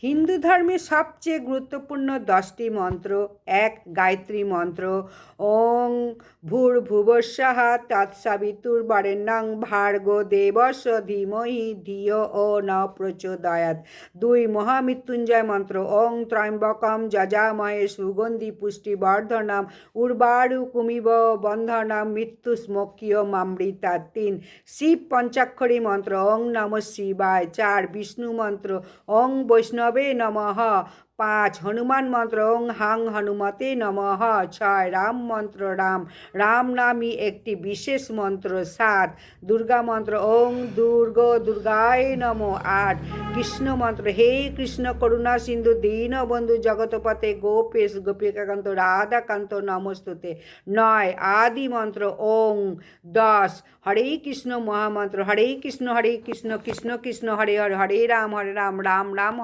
হিন্দু ধর্মের সবচেয়ে গুরুত্বপূর্ণ 10টি মন্ত্র। 1. গায়ত্রী মন্ত্র। ওং ভূর্ভুবস্বঃ তৎসবিতুর্বরেণ্যং ভার্গো দেবস্য ধীমহি ধিয়ো ন প্রচোদয়াৎ। 2. মহামৃত্যুঞ্জয় মন্ত্র। ওং ত্র্যম্বকম যজামহে সুগন্ধি পুষ্টিবর্ধনম উর্বারুকমিব বন্ধনম মৃত্যুস্মোক্ষীয়মামৃতাৎ। 3. শিব পঞ্চাক্ষরী মন্ত্র। ওং নমঃ শিবায়। 4. বিষ্ণু মন্ত্র। ওং বৈষ্ণবে নমঃ। 5. হনুমান মন্ত্র। ওং হাং হনুমতে নমঃ। 6. রাম মন্ত্র। রাম নামই একটি বিশেষ মন্ত্র। 7. দুর্গা মন্ত্র। ওং দুর্গায় নমঃ। 8. কৃষ্ণ মন্ত্র। হে কৃষ্ণ করুণা সিন্ধু দীনবন্ধু জগৎপতে গোপেশ গোপিকাকান্ত রাধাকান্ত নমস্তুতে। 9. আদি মন্ত্র। ওং। 10. হরে কৃষ্ণ মহামন্ত্র। হরে কৃষ্ণ কৃষ্ণ কৃষ্ণ হরে হরে, হরে রাম রাম রাম